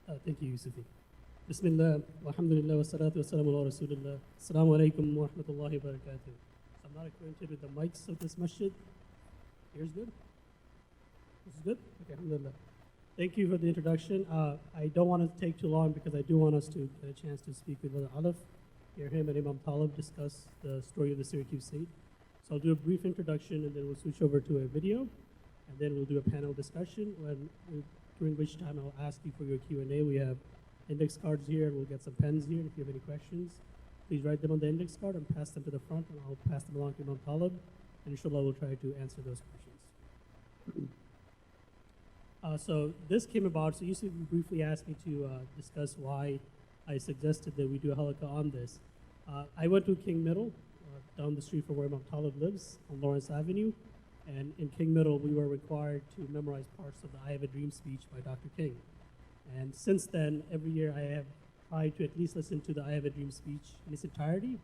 Thank you, Yusufi. Bismillah, walhamdulillah, wassalatu wassalamu ala rasulillah. Assalamu alaikum wa rahmatullahi wa barakatuh. So I'm not acquainted with the mics of this masjid. Here's good? This is good? Okay, alhamdulillah. Thank you for the introduction. I don't want to take too long because I do want us to get a chance to speak with Brother Alif, hear him and Imam Taalib discuss the story of the Syracuse State. So I'll do a brief introduction and then we'll switch over to a video, and then we'll do a panel discussion during which time I'll ask you for your Q&A. We have index cards here, and we'll get some pens here. If you have any questions, please write them on the index card and pass them to the front, and I'll pass them along to Imam Taalib, and inshallah we'll try to answer those questions. So this came about, so Yusuf briefly asked me to discuss why I suggested that we do a halaqa on this. I went to King Middle, down the street from where Imam Taalib lives, on Lawrence Avenue, and in King Middle we were required to memorize parts of the I Have a Dream speech by Dr. King. And since then, every year I have tried to at least listen to the I Have a Dream speech in its entirety,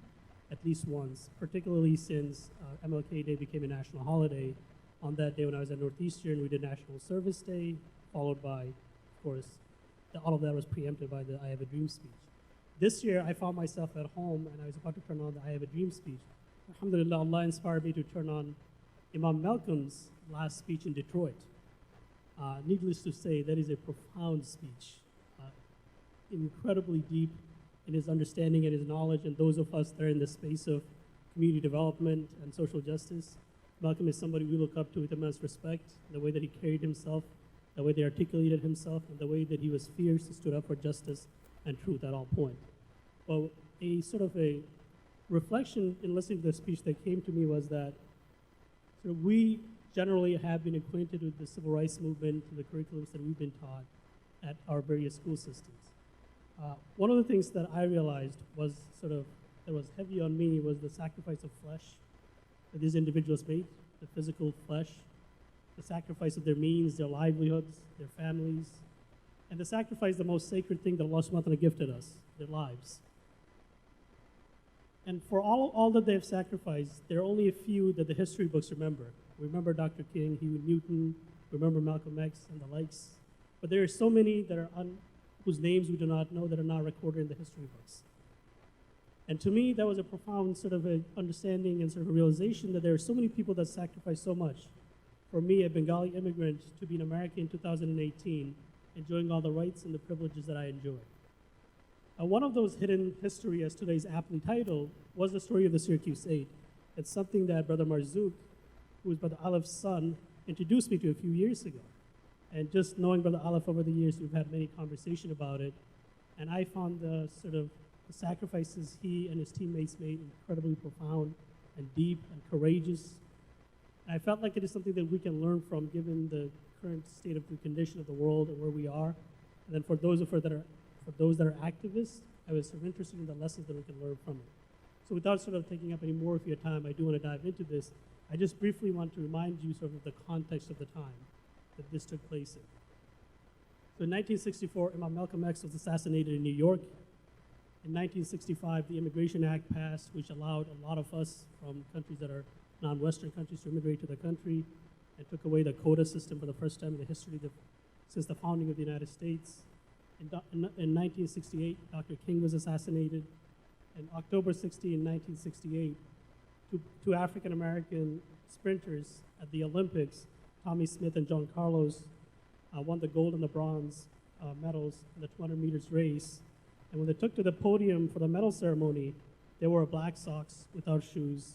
at least once, particularly since MLK Day became a national holiday. On that day when I was at Northeastern, we did National Service Day, followed by, of course, all of that was preempted by the I Have a Dream speech. This year, I found myself at home and I was about to turn on the I Have a Dream speech. Alhamdulillah, Allah inspired me to turn on Imam Malcolm's last speech in Detroit. Needless to say, that is a profound speech, incredibly deep in his understanding and his knowledge, and those of us that are in the space of community development and social justice. Malcolm is somebody we look up to with immense respect, the way that he carried himself, the way that he articulated himself, and the way that he was fierce and stood up for justice and truth at all points. Well, a sort of a reflection in listening to the speech that came to me was that we generally have been acquainted with the civil rights movement and the curriculums that we've been taught at our various school systems. One of the things that I realized was that was heavy on me was the sacrifice of flesh that these individuals made, the physical flesh, the sacrifice of their means, their livelihoods, their families, and the sacrifice, the most sacred thing that Allah subhanahu wa ta'ala gifted us, their lives. And for all that they've sacrificed, there are only a few that the history books remember. We remember Dr. King, Huey Newton, remember Malcolm X and the likes. But there are so many that are whose names we do not know that are not recorded in the history books. And to me, that was a profound sort of a understanding and sort of a realization that there are so many people that sacrifice so much. For me, a Bengali immigrant, to be an American in 2018, enjoying all the rights and the privileges that I enjoy. One of those hidden history, as today's aptly titled, was the story of the Syracuse 8. It's something that Brother Marzouk, who is Brother Alif's son, introduced me to a few years ago. And just knowing Brother Alif over the years, we've had many conversations about it. And I found the sort of the sacrifices he and his teammates made incredibly profound and deep and courageous. And I felt like it is something that we can learn from given the current state of the condition of the world and where we are. And then for those that are activists, I was sort of interested in the lessons that we can learn from it. So without sort of taking up any more of your time, I do want to dive into this. I just briefly want to remind you sort of the context of the time that this took place in. So in 1964, Imam Malcolm X was assassinated in New York. In 1965, the Immigration Act passed, which allowed a lot of us from countries that are non-Western countries to immigrate to the country, and took away the quota system for the first time in the history since the founding of the United States. In 1968, Dr. King was assassinated. In October 16, 1968, two African-American sprinters at the Olympics, Tommy Smith and John Carlos, won the gold and the bronze medals in the 200 meters race. And when they took to the podium for the medal ceremony, they wore black socks without shoes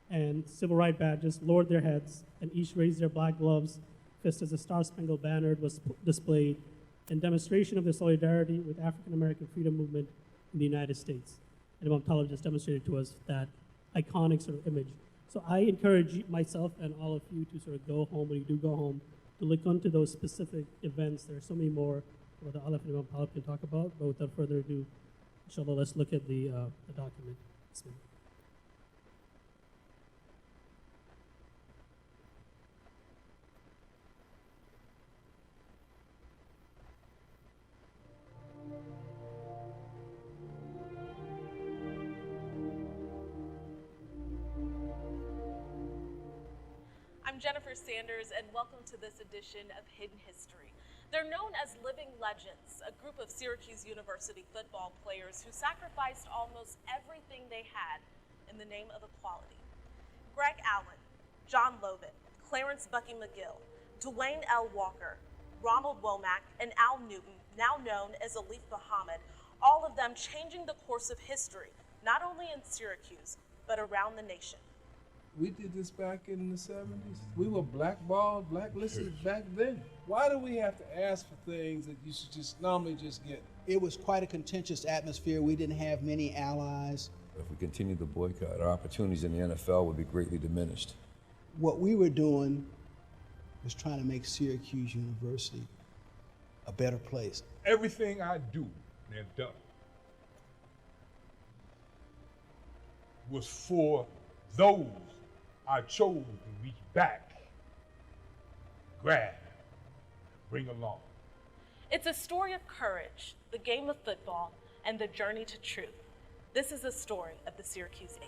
and civil rights badges, lowered their heads, and each raised their black gloves, just as the Star-Spangled Banner was displayed in demonstration of their solidarity with African-American freedom movement in the United States. And Imam Taalib just demonstrated to us that iconic sort of image. So I encourage myself and all of you to sort of go home, when you do go home, to look onto those specific events. There are so many more that Alif and Imam Taalib can talk about, but without further ado, inshallah, let's look at the document. Bismillah. I'm Jennifer Sanders, and welcome to this edition of Hidden History. They're known as living legends, a group of Syracuse University football players who sacrificed almost everything they had in the name of equality. Greg Allen, John Lovett, Clarence Bucky McGill, Dwayne L. Walker, Ronald Womack, and Al Newton, now known as Alif Muhammad, all of them changing the course of history, not only in Syracuse, but around the nation. We did this back in the 70s. We were blackballed, blacklisted back then. Why do we have to ask for things that you should just normally just get? It was quite a contentious atmosphere. We didn't have many allies. If we continue the boycott, our opportunities in the NFL would be greatly diminished. What we were doing was trying to make Syracuse University a better place. Everything I do and have done was for those I chose to reach back, grab, bring along. It's a story of courage, the game of football, and the journey to truth. This is a story of the Syracuse 8.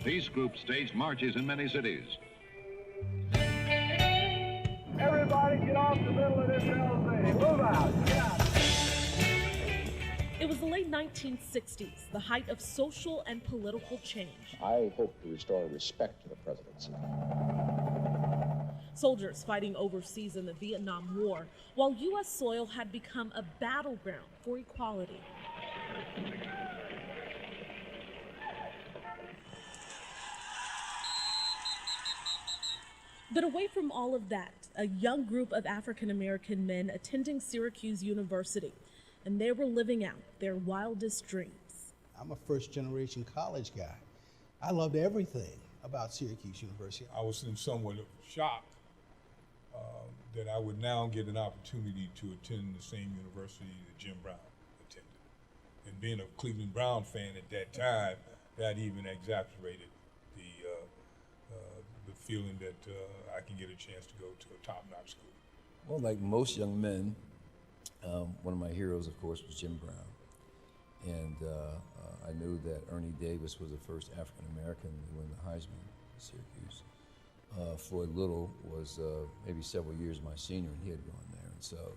These groups staged marches in many cities. Everybody get off the middle of this LZ. Move out. Get out. It was the late 1960s, the height of social and political change. I hope to restore respect to the presidency. Soldiers fighting overseas in the Vietnam War, while U.S. soil had become a battleground for equality. But away from all of that, a young group of African-American men attending Syracuse University, and they were living out their wildest dreams. I'm a first-generation college guy. I loved everything about Syracuse University. I was in somewhat of shock that I would now get an opportunity to attend the same university that Jim Brown attended. And being a Cleveland Brown fan at that time, that even exacerbated the feeling that I can get a chance to go to a top-notch school. Well, like most young men, one of my heroes, of course, was Jim Brown. And I knew that Ernie Davis was the first African-American to win the Heisman at Syracuse. Floyd Little was maybe several years my senior, and he had gone there. And so,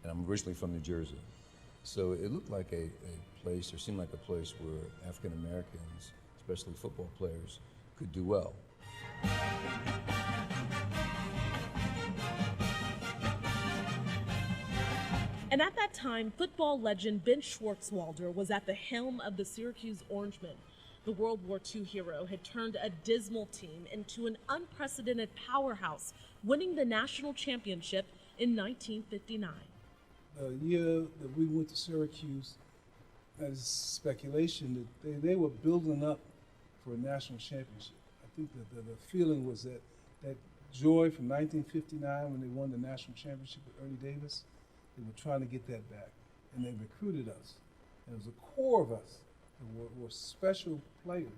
and I'm originally from New Jersey. So it looked like a place, or seemed like a place where African-Americans, especially football players, could do well. And at that time, football legend Ben Schwartzwalder was at the helm of the Syracuse Orangemen. The World War II hero had turned a dismal team into an unprecedented powerhouse, winning the national championship in 1959. The year that we went to Syracuse, that is speculation that they were building up for a national championship. I think that the feeling was that joy from 1959 when they won the national championship with Ernie Davis, they were trying to get that back. And they recruited us. And it was a core of us that were special players.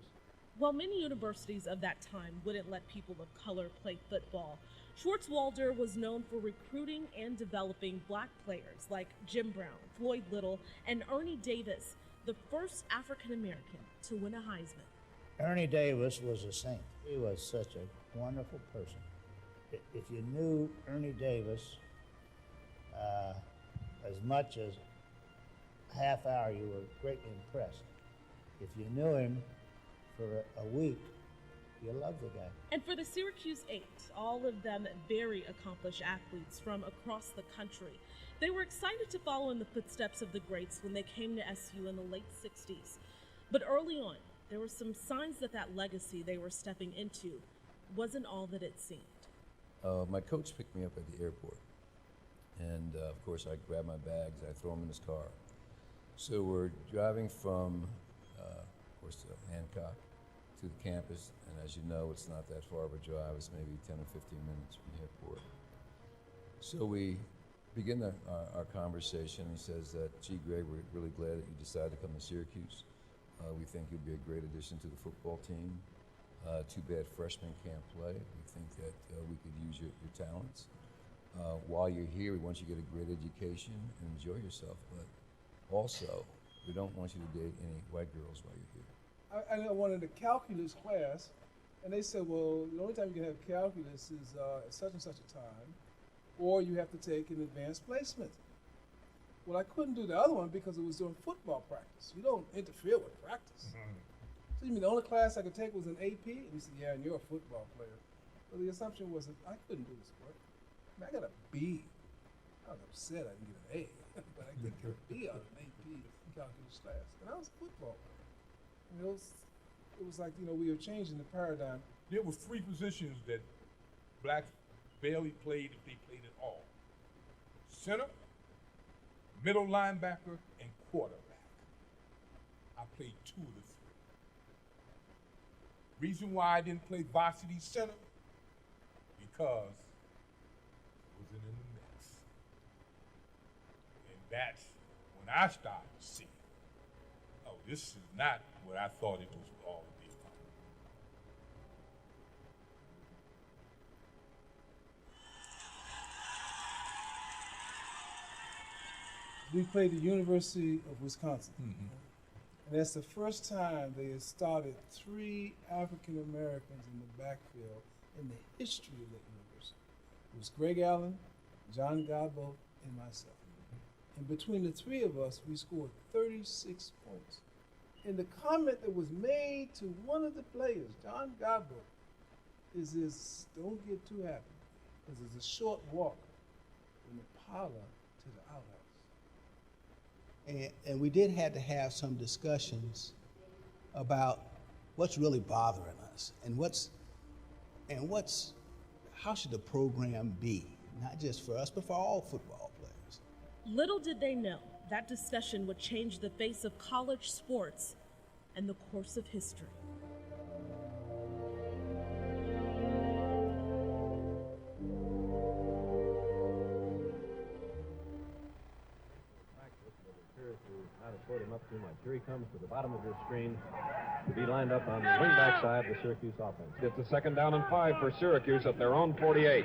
While many universities of that time wouldn't let people of color play football, Schwartzwalder was known for recruiting and developing black players like Jim Brown, Floyd Little, and Ernie Davis, the first African-American to win a Heisman. Ernie Davis was a saint. He was such a wonderful person. If you knew Ernie Davis as much as a half hour, you were greatly impressed. If you knew him for a week, you loved the guy. And for the Syracuse 8, all of them very accomplished athletes from across the country, they were excited to follow in the footsteps of the greats when they came to SU in the late 60s. But early on, there were some signs that that legacy they were stepping into wasn't all that it seemed. My coach picked me up at the airport. And of course, I grabbed my bags, I throw them in his car. So we're driving from course, to Hancock, to the campus. And as you know, it's not that far of a drive. It's maybe 10 or 15 minutes from the airport. So we begin our conversation. He says that, gee, Greg, we're really glad that you decided to come to Syracuse. We think you'd be a great addition to the football team. Too bad freshmen can't play. We think that we could use your talents. While you're here, we want you to get a great education and enjoy yourself. But also, we don't want you to date any white girls while you're here. I wanted a calculus class, and they said, well, the only time you can have calculus is at such and such a time, or you have to take an advanced placement. Well, I couldn't do the other one because it was during football practice. You don't interfere with practice. Mm-hmm. So you mean the only class I could take was an AP? And he said, yeah, and you're a football player. So the assumption was that I couldn't do this work. I mean, I got a B. I was upset I didn't get an A, but I did get a B out of an AP calculus class. And I was a football player. And it was like, you know, we were changing the paradigm. There were 3 positions that blacks barely played, if they played at all: center, middle linebacker, and quarterback. I played 2 of the 3. Reason why I didn't play varsity center, because I wasn't in the mix. And that's when I started seeing, oh, this is not what I thought it was all to be about. We played the University of Wisconsin. Mm-hmm. And that's the first time they had started 3 African Americans in the backfield in the history of that university. It was Greg Allen, John Godbout, and myself. And between the 3 of us, we scored 36 points. And the comment that was made to one of the players, John Godbout, is this: don't get too happy, because it's a short walk from the parlor to the outhouse. And we did have to have some discussions about what's really bothering us and how should the program be, not just for us, but for all football players. Little did they know that discussion would change the face of college sports and the course of history. Put him up too much. Here he comes to the bottom of your screen to be lined up on the wingback side of the Syracuse offense. It's a 2nd down and 5 for Syracuse at their own 48.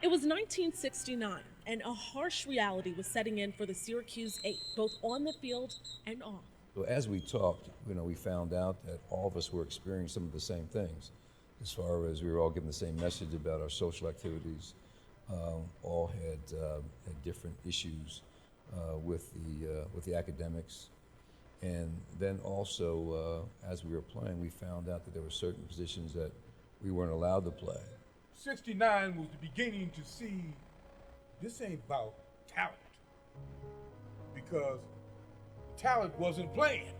It was 1969, and a harsh reality was setting in for the Syracuse 8, both on the field and off. So as we talked, we found out that all of us were experiencing some of the same things, as far as we were all given the same message about our social activities. All had different issues with the academics, and then also as we were playing, we found out that there were certain positions that we weren't allowed to play. 69 was the beginning to see this ain't about talent, because talent wasn't playing,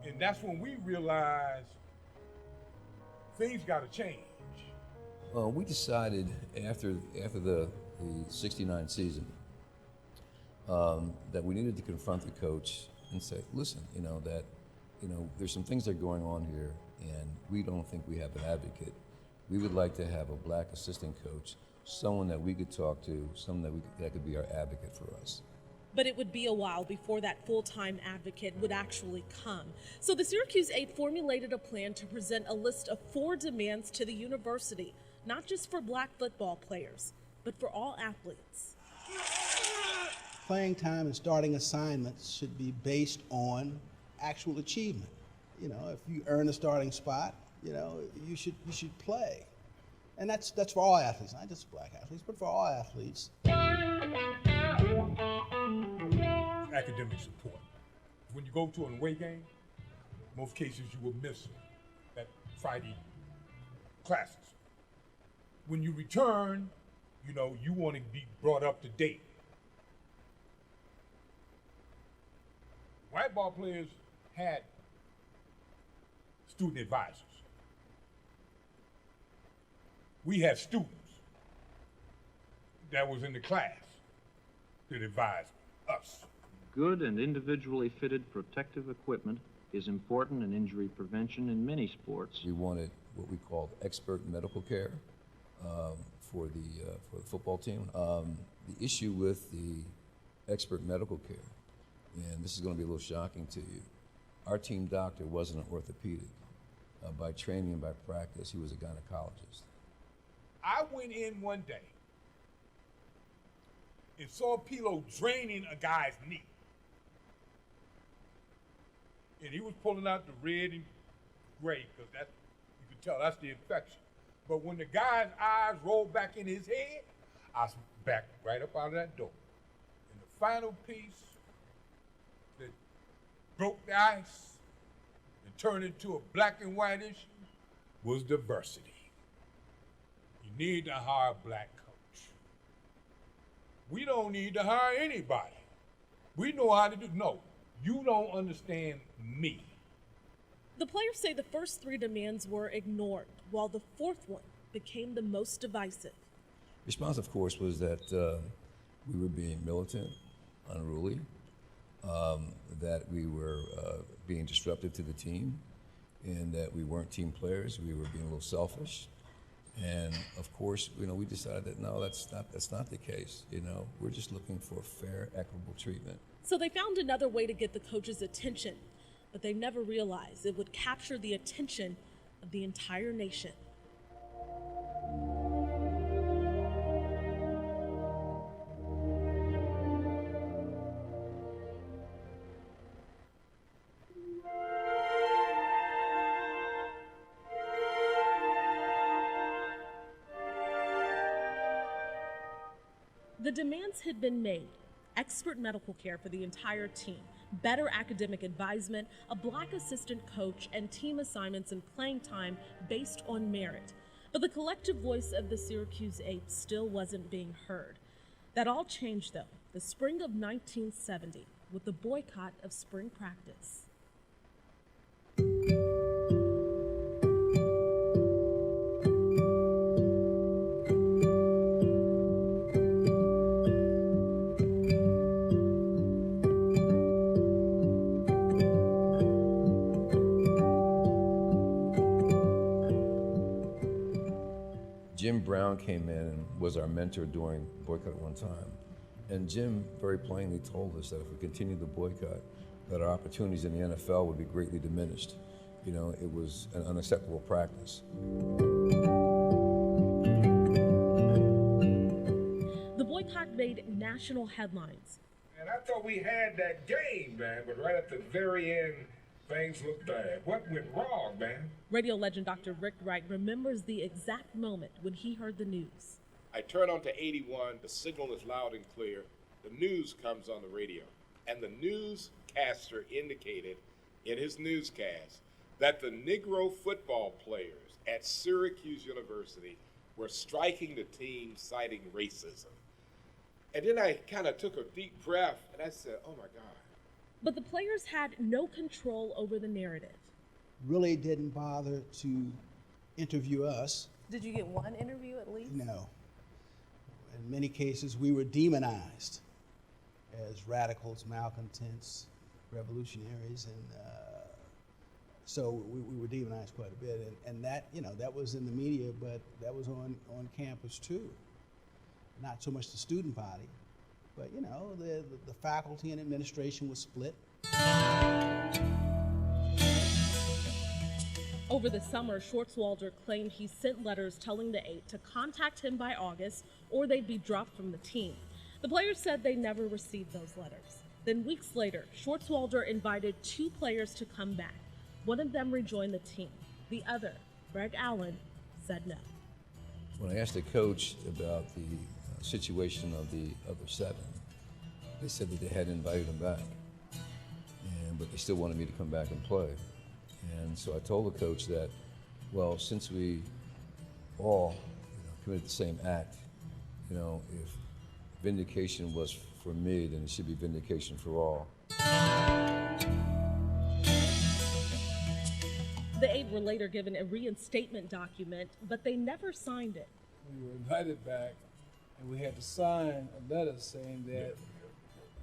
and that's when we realized things got to change. We decided after the 69 season that we needed to confront the coach and say, listen, there's some things that are going on here, and we don't think we have an advocate. We would like to have a black assistant coach, someone that we could talk to, someone that could be our advocate for us. But it would be a while before that full-time advocate would actually come. So the Syracuse 8 formulated a plan to present a list of 4 demands to the university, not just for black football players, but for all athletes. Playing time and starting assignments should be based on actual achievement. If you earn a starting spot, you should play. And that's for all athletes, not just black athletes, but for all athletes. Academic support. When you go to an away game, most cases you will miss that Friday classes. When you return, you want to be brought up to date. White ball players had student advisors. We had students. that was in the class that advised us. Good and individually fitted protective equipment is important in injury prevention in many sports. We wanted what we called expert medical care for the football team. The issue with the expert medical care, and this is going to be a little shocking to you, our team doctor wasn't an orthopedic. By training and by practice, he was a gynecologist. I went in one day and saw Pilo draining a guy's knee. And he was pulling out the red and gray, because that's, you can tell that's the infection. But when the guy's eyes rolled back in his head, I backed right up out of that door. And the final piece that broke the ice and turned into a black and white issue was diversity. You need to hire a black coach. We don't need to hire anybody. We know how to do. No, you don't understand me. The players say the first three demands were ignored, while the fourth one became the most divisive. Response, of course, was that we were being militant, unruly, that we were being disruptive to the team, and that we weren't team players. We were being a little selfish. And of course, we decided that no, that's not the case. We're just looking for fair, equitable treatment. So they found another way to get the coach's attention, but they never realized it would capture the attention of the entire nation. The demands had been made: expert medical care for the entire team, better academic advisement, a black assistant coach, and team assignments and playing time based on merit. But the collective voice of the Syracuse Apes still wasn't being heard. That all changed, though, the spring of 1970, with the boycott of spring practice. Jim Brown came in and was our mentor during boycott at one time. And Jim very plainly told us that if we continued the boycott, that our opportunities in the NFL would be greatly diminished. It was an unacceptable practice. The boycott made national headlines. And I thought we had that game, man, but right at the very end, things looked bad. What went wrong, man? Radio legend Dr. Rick Wright remembers the exact moment when he heard the news. I turn on to 81, the signal is loud and clear. The news comes on the radio, and the newscaster indicated in his newscast that the Negro football players at Syracuse University were striking the team, citing racism. And then I kind of took a deep breath, and I said, oh my God. But the players had no control over the narrative. Really didn't bother to interview us. Did you get one interview at least? No. In many cases, we were demonized as radicals, malcontents, revolutionaries, and so we were demonized quite a bit. And that, that was in the media, but that was on campus too. Not so much the student body, but the faculty and administration was split. Over the summer, Schwartzwalder claimed he sent letters telling the Eight to contact him by August or they'd be dropped from the team. The players said they never received those letters. Then weeks later, Schwartzwalder invited two players to come back. One of them rejoined the team. The other, Greg Allen, said no. When I asked the coach about the situation of the other seven, they said that they hadn't invited him back, but they still wanted me to come back and play. And so I told the coach that, well, since we all committed the same act, if vindication was for me, then it should be vindication for all. The Eight were later given a reinstatement document, but they never signed it. We were invited back and we had to sign a letter saying that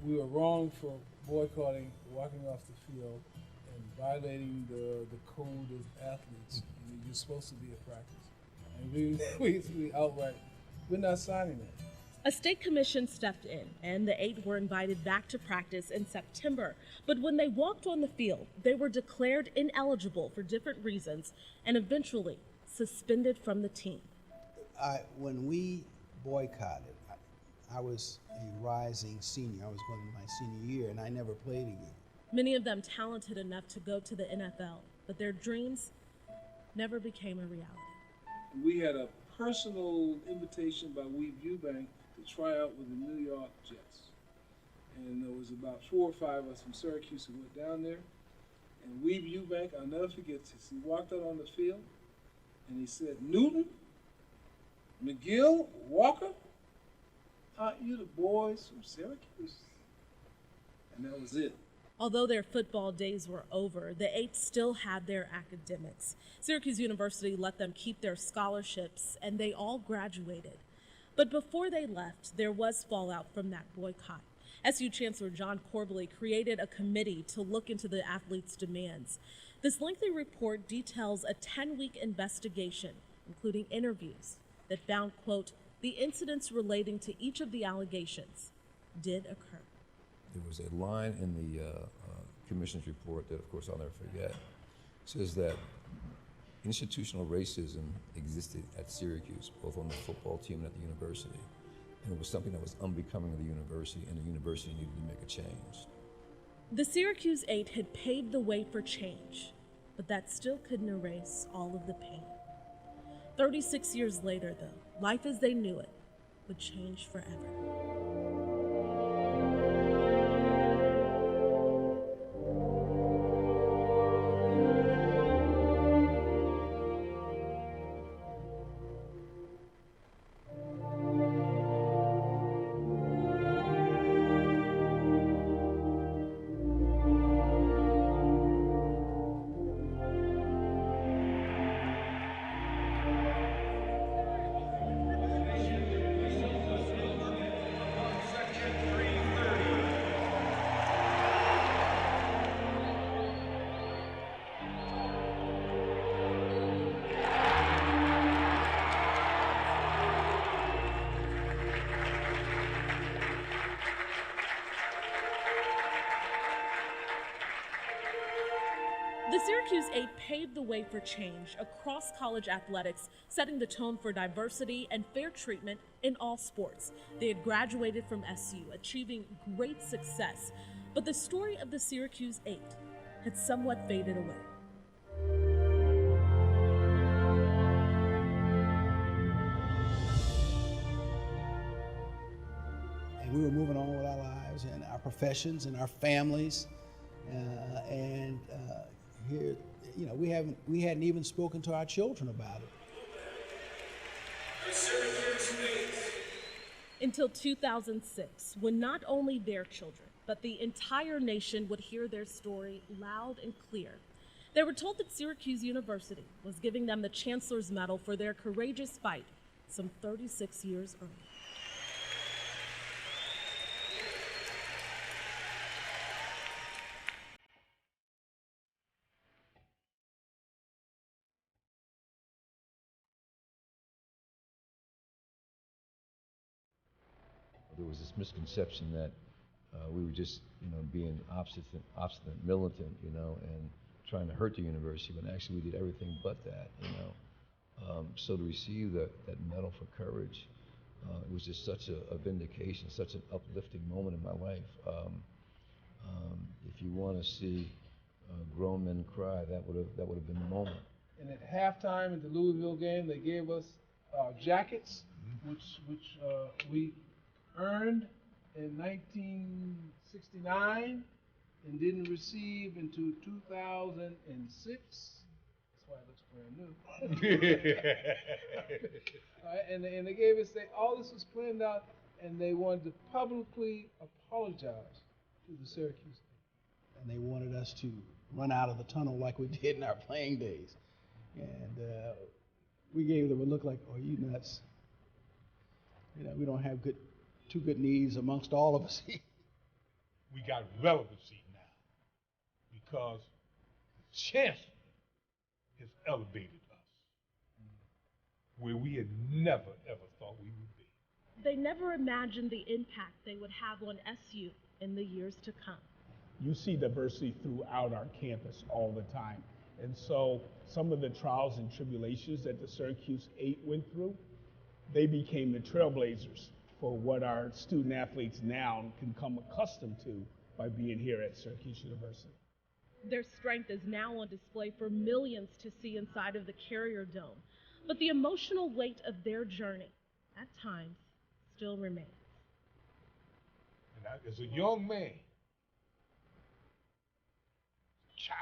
we were wrong for boycotting, walking off the field, and violating the code of athletes. You're supposed to be at practice. And we outright, we're not signing that. A state commission stepped in, and the 8 were invited back to practice in September. But when they walked on the field, they were declared ineligible for different reasons and eventually suspended from the team. When we boycotted, I was a rising senior. I was going into my senior year, and I never played again. Many of them talented enough to go to the NFL, but their dreams never became a reality. We had a personal invitation by Weave Eubank to try out with the New York Jets. And there was about 4 or 5 of us from Syracuse who went down there. And Weave Eubank, I'll never forget this, he walked out on the field and he said, "Newton, McGill, Walker, aren't you the boys from Syracuse?" And that was it. Although their football days were over, the 8 still had their academics. Syracuse University let them keep their scholarships, and they all graduated. But before they left, there was fallout from that boycott. SU Chancellor John Corbally created a committee to look into the athletes' demands. This lengthy report details a 10-week investigation, including interviews, that found, quote, the incidents relating to each of the allegations did occur. There was a line in the commission's report that, of course, I'll never forget. It says that institutional racism existed at Syracuse, both on the football team and at the university. And it was something that was unbecoming of the university, and the university needed to make a change. The Syracuse 8 had paved the way for change, but that still couldn't erase all of the pain. 36 years later, though, life as they knew it would change forever. The Syracuse 8 paved the way for change across college athletics, setting the tone for diversity and fair treatment in all sports. They had graduated from SU, achieving great success, but the story of the Syracuse 8 had somewhat faded away. And we were moving on with our lives and our professions and our families, here, you know, we hadn't even spoken to our children about it. Until 2006, when not only their children, but the entire nation would hear their story loud and clear. They were told that Syracuse University was giving them the Chancellor's Medal for their courageous fight some 36 years earlier. There was this misconception that we were just, you know, being obstinate, militant, you know, and trying to hurt the university, when actually we did everything but that, you know. So to receive that medal for courage, it was just such a vindication, such an uplifting moment in my life. If you want to see grown men cry, that would have been the moment. And at halftime at the Louisville game, they gave us jackets, which we earned in 1969 and didn't receive until 2006. That's why it looks brand new. And they gave us, all this was planned out, and they wanted to publicly apologize to the Syracuse. And they wanted us to run out of the tunnel like we did in our playing days. And we gave them a look like, "Are you nuts?" You know, we don't have two good knees amongst all of us. We got relevancy now because the chancellor has elevated us where we had never, ever thought we would be. They never imagined the impact they would have on SU in the years to come. You see diversity throughout our campus all the time. And so some of the trials and tribulations that the Syracuse 8 went through, they became the trailblazers for what our student athletes now can come accustomed to by being here at Syracuse University. Their strength is now on display for millions to see inside of the Carrier Dome. But the emotional weight of their journey, at times, still remains. And as a young man, child,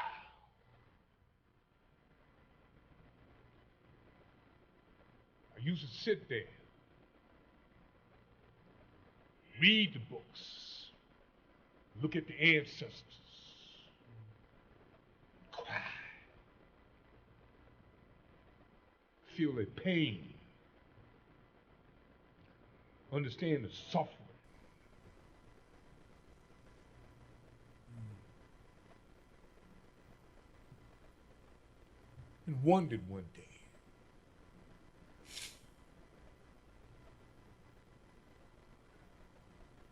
I used to sit there, read the books, look at the ancestors, cry, feel their pain, understand the suffering. And wondered one day,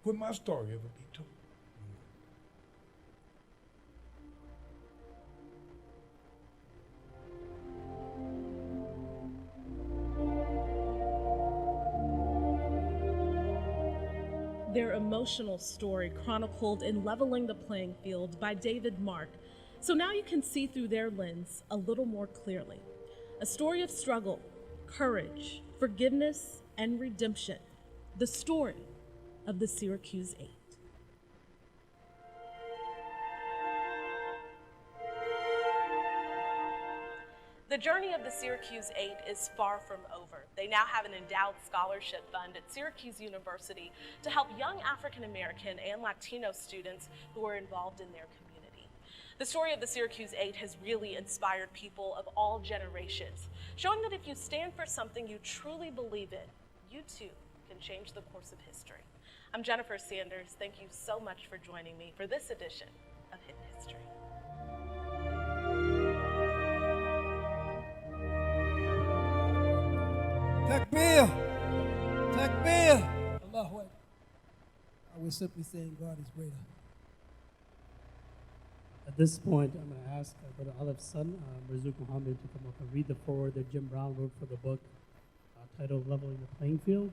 would my story ever be told? Their emotional story chronicled in Leveling the Playing Field by David Mark. So now you can see through their lens a little more clearly. A story of struggle, courage, forgiveness, and redemption. The story of the Syracuse 8. The journey of the Syracuse 8 is far from over. They now have an endowed scholarship fund at Syracuse University to help young African American and Latino students who are involved in their community. The story of the Syracuse 8 has really inspired people of all generations, showing that if you stand for something you truly believe in, you too can change the course of history. I'm Jennifer Sanders. Thank you so much for joining me for this edition of Hidden History. Takbir! Takbir! Allahu Akbar. I will simply saying God is greater. At this point, I'm going to ask Brother Alif's son, Marzouk Muhammad, to come up and read the foreword that Jim Brown wrote for the book titled Leveling the Playing Field,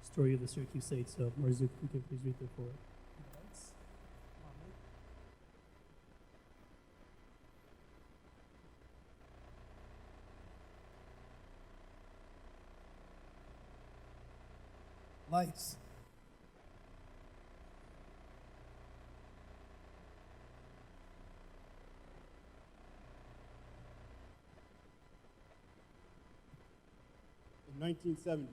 Story of the Syracuse 8. So, Marzouk, you can please read the foreword. Lights. In 1970,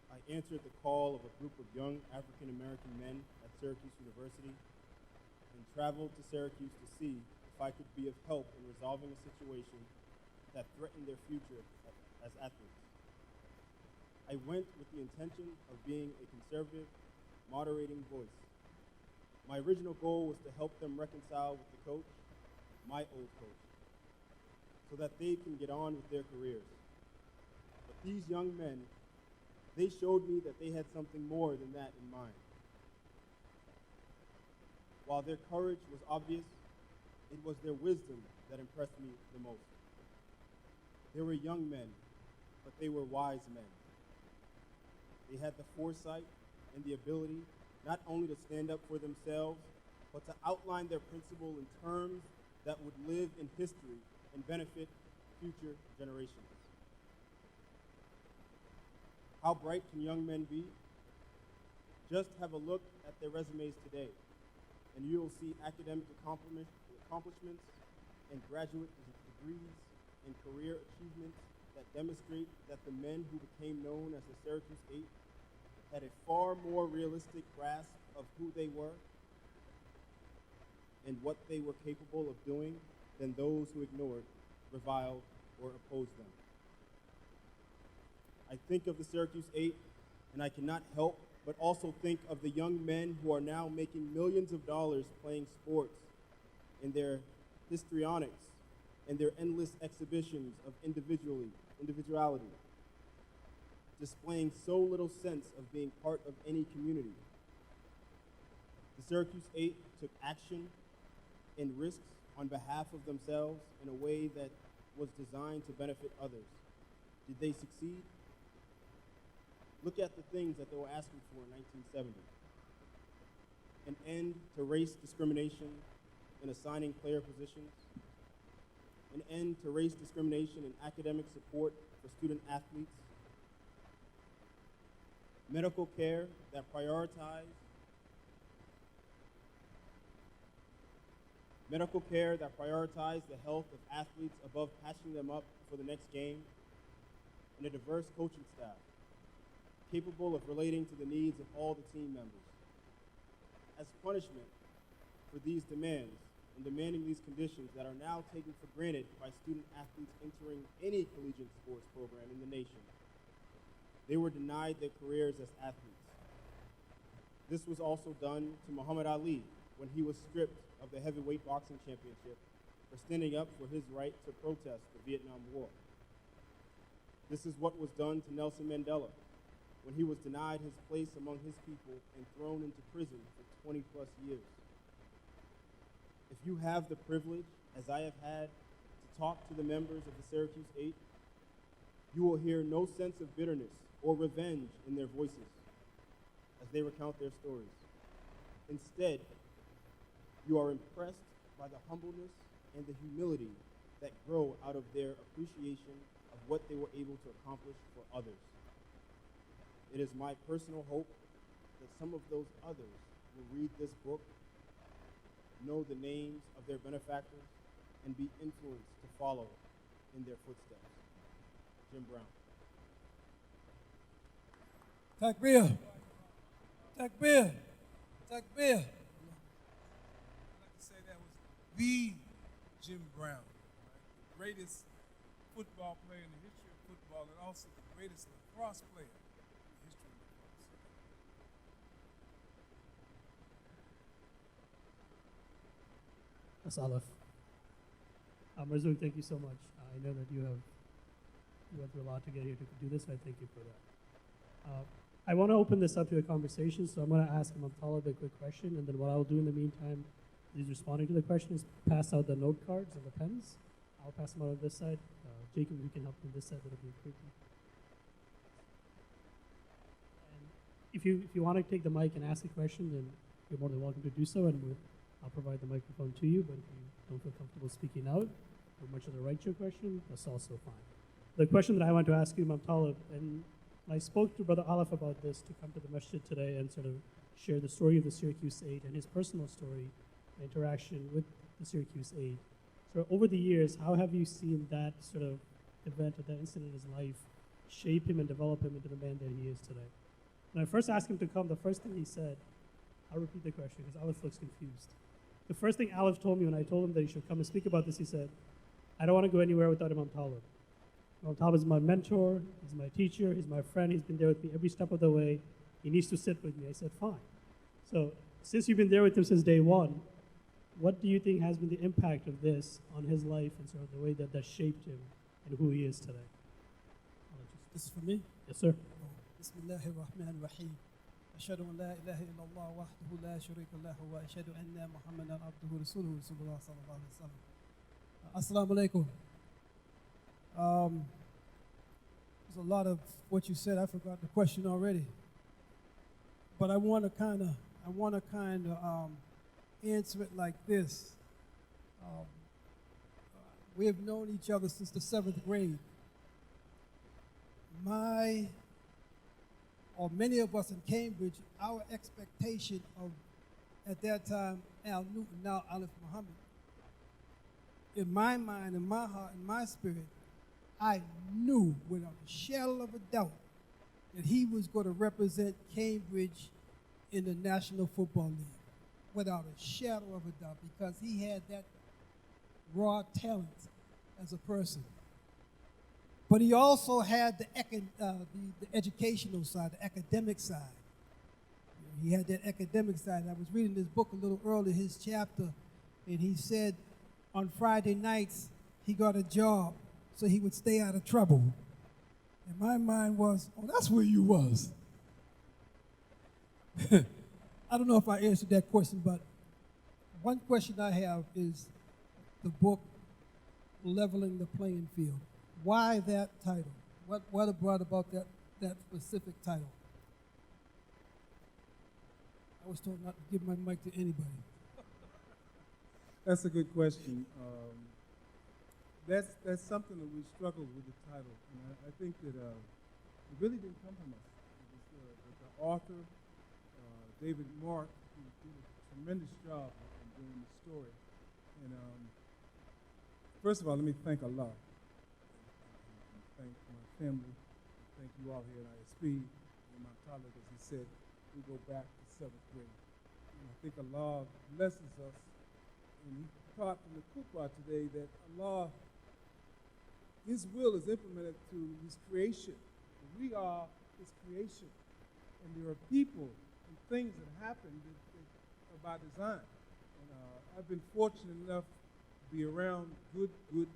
I answered the call of a group of young African American men at Syracuse University and traveled to Syracuse to see if I could be of help in resolving a situation that threatened their future as athletes. I went with the intention of being a conservative, moderating voice. My original goal was to help them reconcile with the coach, my old coach, so that they can get on with their careers. But these young men, they showed me that they had something more than that in mind. While their courage was obvious, it was their wisdom that impressed me the most. They were young men, but they were wise men. They had the foresight and the ability not only to stand up for themselves, but to outline their principle in terms that would live in history and benefit future generations. How bright can young men be? Just have a look at their resumes today, and you'll see academic accomplishments and graduate degrees and career achievements that demonstrate that the men who became known as the Syracuse 8 had a far more realistic grasp of who they were and what they were capable of doing than those who ignored, reviled, or opposed them. I think of the Syracuse 8 And I cannot help but also think of the young men who are now making millions of dollars playing sports, and their histrionics, and their endless exhibitions of individuality, displaying so little sense of being part of any community. The Syracuse 8 took action and risks on behalf of themselves in a way that was designed to benefit others. Did they succeed? Look at the things that they were asking for in 1970. An end to race discrimination in assigning player positions, an end to race discrimination in academic support for student athletes, medical care that prioritized the health of athletes above patching them up for the next game, and a diverse coaching staff capable of relating to the needs of all the team members. As punishment for these demands and demanding these conditions that are now taken for granted by student athletes entering any collegiate sports program in the nation, they were denied their careers as athletes. This was also done to Muhammad Ali when he was stripped of the heavyweight boxing championship for standing up for his right to protest the Vietnam War. This is what was done to Nelson Mandela when he was denied his place among his people and thrown into prison for 20+ years. If you have the privilege, as I have had, to talk to the members of the Syracuse 8, you will hear no sense of bitterness or revenge in their voices as they recount their stories. Instead, you are impressed by the humbleness and the humility that grow out of their appreciation of what they were able to accomplish for others. It is my personal hope that some of those others will read this book, know the names of their benefactors, and be influenced to follow in their footsteps. Jim Brown. Takbir. Takbir. Takbir. I'd like to say that was the Jim Brown, right? The greatest football player in the history of football, and also the greatest lacrosse player in the history of lacrosse. That's Alif. Marzouk, thank you so much. I know that you went through a lot to get here to do this, so I thank you for that. I want to open this up to a conversation, so I'm going to ask Imam Taalib a quick question, and then what I'll do in the meantime is responding to the question is pass out the note cards and the pens. I'll pass them out on this side. Jacob, you can help on this side. That'll be great. And if you want to take the mic and ask a question, then you're more than welcome to do so, and I'll provide the microphone to you. But if you don't feel comfortable speaking out, or much of the write your question, that's also fine. The question that I want to ask you, Imam Taalib, and I spoke to Brother Alif about this to come to the masjid today and sort of share the story of the Syracuse 8 and his personal story, interaction with the Syracuse 8. So over the years, how have you seen that sort of event or that incident in his life shape him and develop him into the man that he is today? When I first asked him to come, the first thing he said, I'll repeat the question because Alif looks confused. The first thing Alif told me when I told him that he should come and speak about this, he said, I don't want to go anywhere without Imam Taalib. Imam Taalib is my mentor, he's my teacher, he's my friend, he's been there with me every step of the way. He needs to sit with me. I said, fine. So since you've been there with him since day one, what do you think has been the impact of this on his life and sort of the way that shaped him and who he is today? This is for me? Yes, sir. Bismillahir Rahmanir Rahim. أشهد أن لا إله إلا الله وحده لا شريك له وأشهد أن محمدا عبده ورسوله صلى الله عليه وسلم. Assalamu alaikum. There's a lot of what you said. I forgot the question already, but I want to kind of answer it like this. We have known each other since the 7th grade. Many of us in Cambridge, our expectation of, at that time, Al Newton, now Alif Muhammad, in my mind, in my heart, in my spirit, I knew without a shadow of a doubt that he was going to represent Cambridge in the National Football League, without a shadow of a doubt, because he had that raw talent as a person. But he also had the educational side, the academic side. He had that academic side. I was reading this book a little earlier, his chapter, and he said on Friday nights he got a job so he would stay out of trouble. And my mind was, oh, that's where you was. I don't know if I answered that question, but one question I have is the book, Leveling the Playing Field. Why that title? What brought about that specific title? I was told not to give my mic to anybody. That's a good question. That's something that we struggled with the title, and I think that it really didn't come from us. It was the author, David Mark, who did a tremendous job in doing the story. And first of all, let me thank Allah, and thank my family, thank you all here at ISP, and my Taalib, as he said, we go back to 7th grade. And I think Allah blesses us, and he taught from the Qur'an today that Allah, His will is implemented through His creation. And we are His creation. And there are people and things that happen that are by design. And I've been fortunate enough to be around good people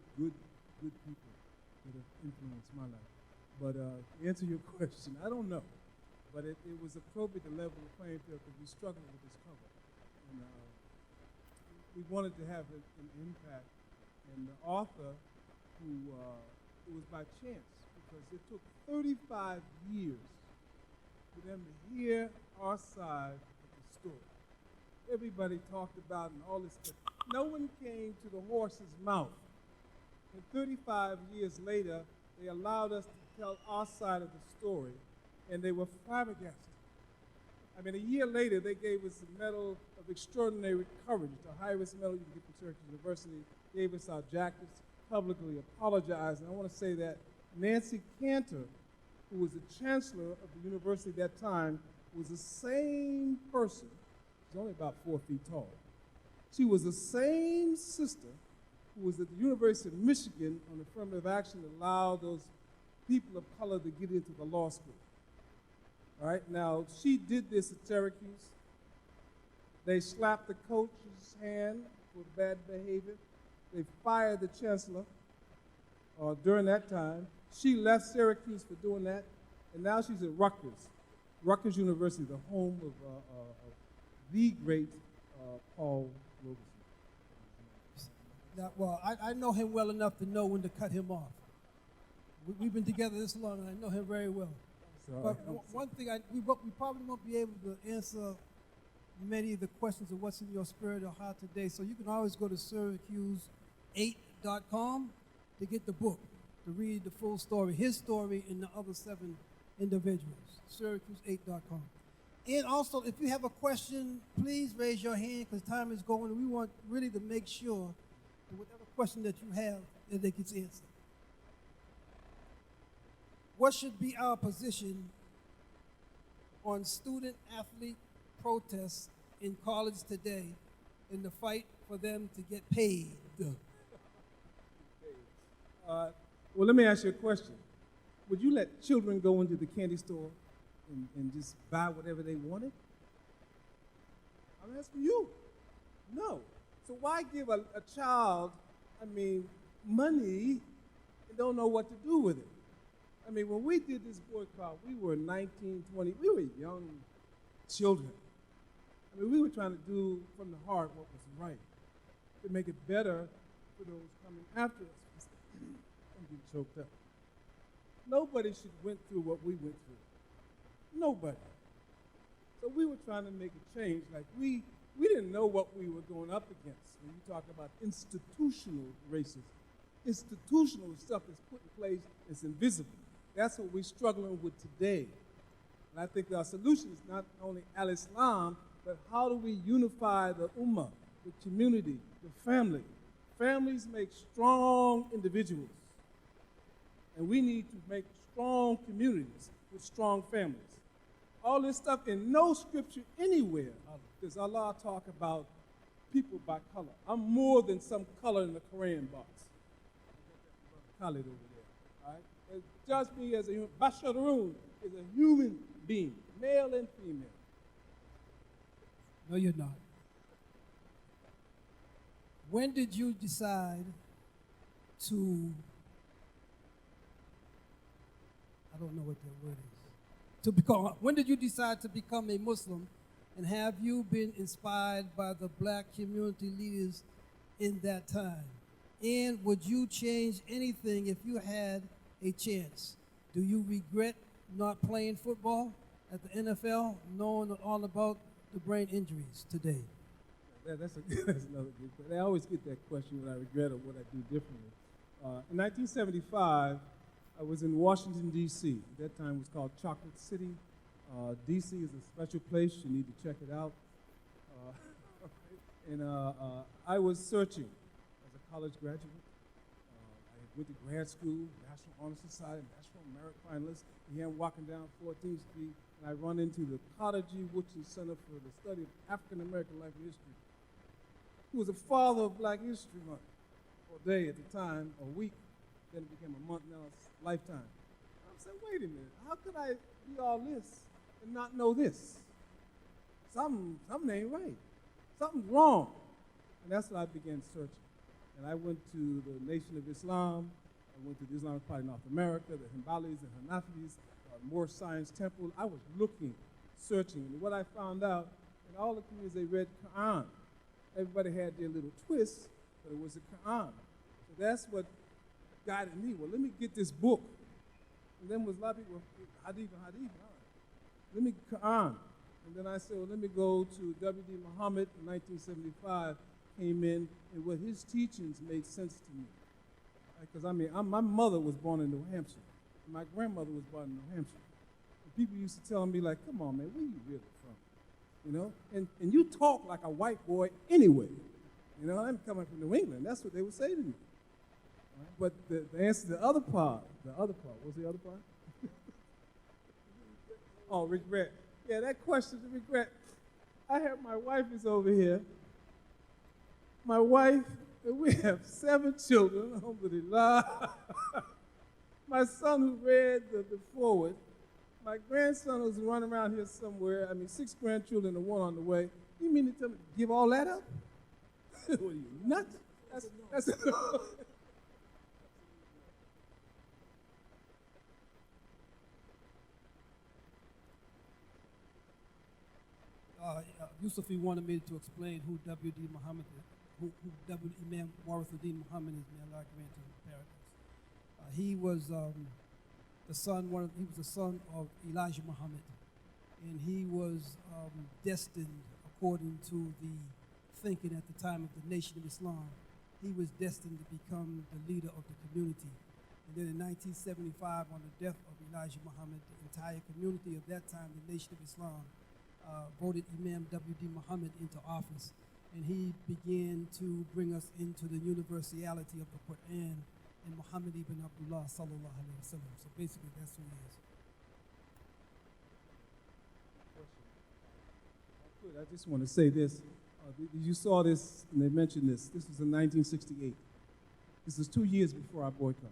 that have influenced my life. But to answer your question, I don't know. But it was appropriate to level the playing field because we struggled with this cover. And we wanted to have an impact. And the author, who it was by chance, because it took 35 years for them to hear our side of the story. Everybody talked about and all this stuff. No one came to the horse's mouth. And 35 years later, they allowed us to tell our side of the story, and they were flabbergasted. I mean, a year later, they gave us the Medal of Extraordinary Courage, the highest medal you can get from Syracuse University, gave us our jackets, publicly apologized. And I want to say that Nancy Cantor, who was the chancellor of the university at that time, was the same person. She's only about 4 feet tall. She was the same sister who was at the University of Michigan on affirmative action that allowed those people of color to get into the law school. All right, now she did this at Syracuse. They slapped the coach's hand for bad behavior. They fired the chancellor during that time. She left Syracuse for doing that, and now she's at Rutgers University, the home of the great Paul Robeson. Now, well, I know him well enough to know when to cut him off. We've been together this long, and I know him very well. But one thing, we probably won't be able to answer many of the questions of what's in your spirit or heart today. So you can always go to Syracuse8.com to get the book, to read the full story, his story and the other 7 individuals, Syracuse8.com. And also, if you have a question, please raise your hand because time is going. We want really to make sure that whatever question that you have, that it gets answered. What should be our position on student-athlete protests in college today in the fight for them to get paid? Well, let me ask you a question. Would you let children go into the candy store and just buy whatever they wanted? I'm asking you. No. So why give a child, money and don't know what to do with it? I mean, when we did this boycott, we were 19, 20. We were young children. I mean, we were trying to do from the heart what was right to make it better for those coming after us. I'm getting choked up. Nobody should went through what we went through. Nobody. So we were trying to make a change. Like we didn't know what we were going up against. When you talk about institutional racism, institutional stuff is put in place, it's invisible. That's what we're struggling with today. And I think our solution is not only al-Islam, but how do we unify the ummah, the community, the family? Families make strong individuals. And we need to make strong communities with strong families. All this stuff, in no scripture anywhere does Allah talk about people by color. I'm more than some color in the Quran box. Khalid over there, all right? Judge me as a human. Basharun is a human being, male and female. No, you're not. When did you decide to, I don't know what that word is, to become, when did you decide to become a Muslim, and have you been inspired by the black community leaders in that time? And would you change anything if you had a chance? Do you regret not playing football at the NFL, knowing all about the brain injuries today? That's another good question. I always get that question when I regret or what I do differently. In 1975, I was in Washington, D.C. At that time, it was called Chocolate City. D.C. is a special place. You need to check it out. I was searching as a college graduate. I went to grad school, National Honor Society, National Merit Finalist. And here I'm walking down 14th Street, and I run into the Carnegie Woodson Center for the Study of African American Life and History, who was the father of Black History Month, or day at the time, a week, then it became a month, now it's lifetime. I'm saying, wait a minute, how could I be all this and not know this? Something ain't right. Something's wrong. And that's when I began searching. And I went to the Nation of Islam. I went to the Islamic Party of North America, the Hanbalis and Hanafis, Moore Science Temple. I was looking, searching. And what I found out, in all the communities, they read Quran. Everybody had their little twists, but it was the Quran. So that's what guided me. Well, let me get this book. And then was a lot of people, Hadith. Let me Quran. And then I said, well, let me go to W.D. Muhammad in 1975, came in, and what his teachings made sense to me. Because my mother was born in New Hampshire. And my grandmother was born in New Hampshire. And people used to tell me, like, come on, man, where you really from? You know, and you talk like a white boy anyway. You know, I'm coming from New England. That's what they would say to me. Right? But the answer to the other part, what's the other part? Oh, regret. Yeah, that question, the regret. I have, my wife is over here. My wife, and we have 7 children, alhamdulillah. My son who read the forward. My grandson who's running around here somewhere. 6 grandchildren and 1 on the way. You mean to tell me to give all that up? What are you, nuts? That's Yusufi wanted me to explain who W.D. Muhammad is, who Imam Warithuddin Muhammad is, may Allah grant him paradise. He was the son of Elijah Muhammad, and he was destined, according to the thinking at the time of the Nation of Islam, he was destined to become the leader of the community. And then in 1975, on the death of Elijah Muhammad, the entire community of that time, the Nation of Islam, voted Imam W.D. Muhammad into office, and he began to bring us into the universality of the Quran and Muhammad ibn Abdullah sallallahu alaihi wasallam. So basically, that's who he is. I just want to say this. You saw this, and they mentioned this. This was in 1968. This is 2 years before our boycott.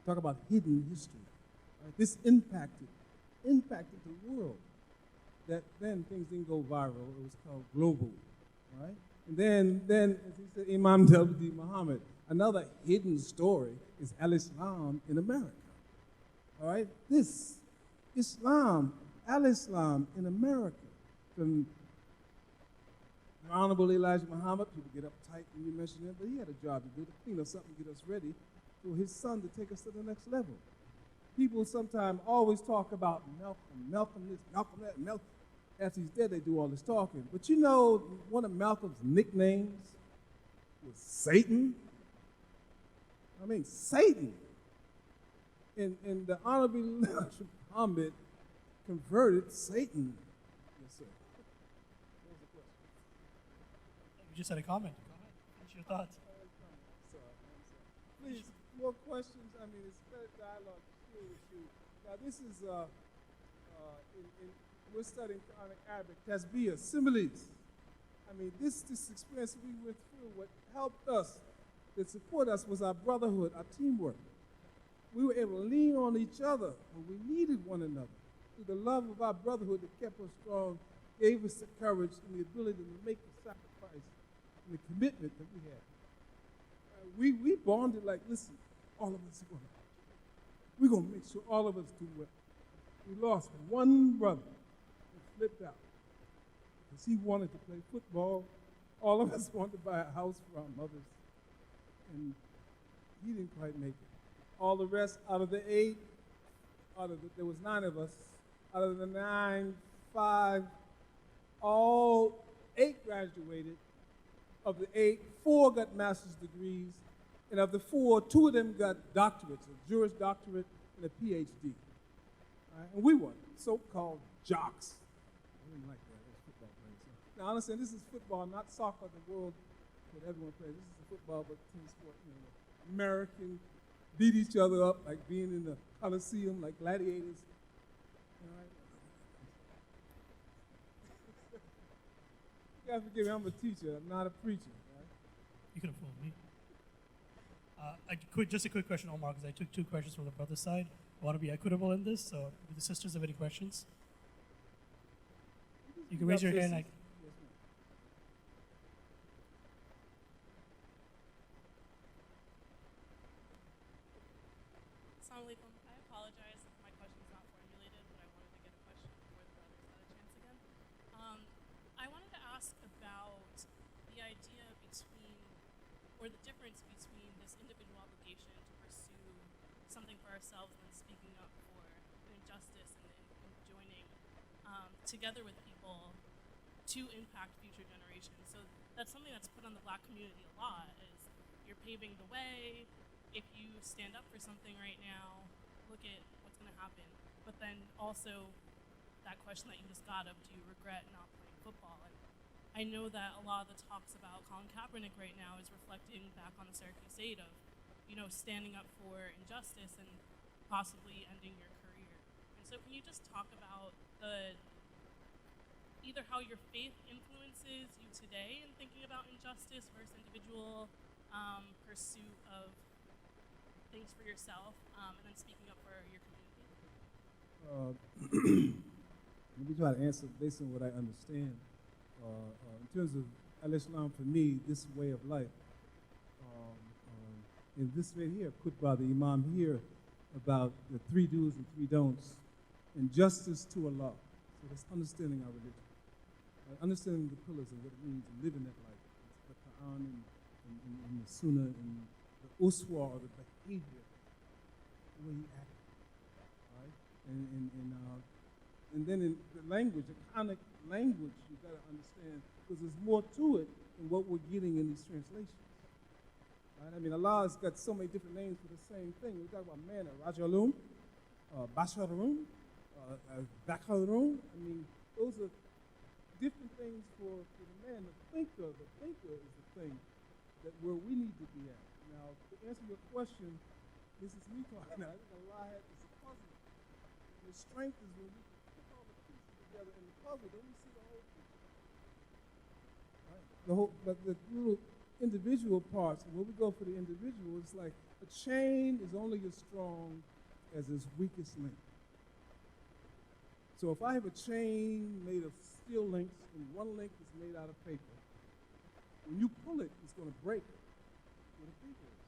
Talk about hidden history. Right? This impacted the world. That then things didn't go viral. It was called global, right? And then as he said, Imam W.D. Muhammad. Another hidden story is Al-Islam in America. All right? This Islam, Al-Islam in America. From the Honorable Elijah Muhammad, people get uptight when you mention him, but he had a job to do, to clean us up and get us ready for his son to take us to the next level. People sometimes always talk about Malcolm this, Malcolm that, Malcolm. After he's dead, they do all this talking. But you know, one of Malcolm's nicknames was Satan. Satan. And the Honorable Elijah Muhammad converted Satan. Yes, sir. What was the question? You just had a comment. Go ahead. What's your thoughts? I'm sorry. Please, more questions. It's better dialogue here with you. Now, this is, we're studying Quranic Arabic, tasbih, similes. This experience we went through, what helped us, that support us was our brotherhood, our teamwork. we were able to lean on each other when we needed one another. Through the love of our brotherhood that kept us strong, gave us the courage and the ability to make the sacrifice and the commitment that we had. We bonded like, listen, all of us are we're going to make sure all of us do well. We lost one brother who flipped out because he wanted to play football. All of us wanted to buy a house for our mothers, and he didn't quite make it. All the rest, out of the 8, there was 9 of us. Out of the 9, 5, all 8 graduated. Of the 8, 4 got master's degrees, and of the 4, 2 of them got doctorates, a Juris Doctorate and a PhD. Right? And we were so-called jocks. I didn't like that. It was football players. Now, understand, this is football, not soccer, the world that everyone plays. This is a football, but team sport. You know, American, beat each other up like being in the Coliseum, like gladiators. All right? You gotta forgive me, I'm a teacher, I'm not a preacher. Right? You could have fooled me. Just a quick question, Omar, because I took 2 questions from the brother's side. I want to be equitable in this, so do the sisters have any questions? You can raise your hand. Assalamu alaikum. I apologize if my question is not formulated, but I wanted to get a question before the brothers got a chance again. I wanted to ask about the idea between, or the difference between this individual obligation to pursue something for ourselves and speaking up for an injustice and joining together with people to impact future generations. So that's something that's put on the black community a lot, is you're paving the way. If you stand up for something right now, look at what's going to happen. But then also that question that you just got of, do you regret not playing football? And I know that a lot of the talks about Colin Kaepernick right now is reflecting back on the Syracuse 8 of, you know, standing up for injustice and possibly ending your career. And so can you just talk about either how your faith influences you today in thinking about injustice versus individual pursuit of things for yourself, and then speaking up for your community? Let me try to answer based on what I understand. In terms of Al-Islam, for me, this way of life, in this right here, put by the Imam here, about the 3 do's and 3 don'ts, and justice to Allah. So that's understanding our religion. Understanding the pillars and what it means to live in that life. It's the Quran and the Sunnah and the uswa, or the behavior, the way he acted. Right? And then in the language, the Quranic language, you got to understand, because there's more to it than what we're getting in these translations. Right? I mean, Allah has got so many different names for the same thing. We talk about man, Rajalum, Basharun, Bakarun. I mean, those are different things for the man. The thinker is the thing that where we need to be at. Now, to answer your question, this is me talking now. I think Allah has this puzzle. The strength is when we put all the pieces together in the puzzle, then we see the whole picture. Right? But the little individual parts, when we go for the individual, it's like a chain is only as strong as its weakest link. So if I have a chain made of steel links and one link is made out of paper, when you pull it, it's going to break where the paper is.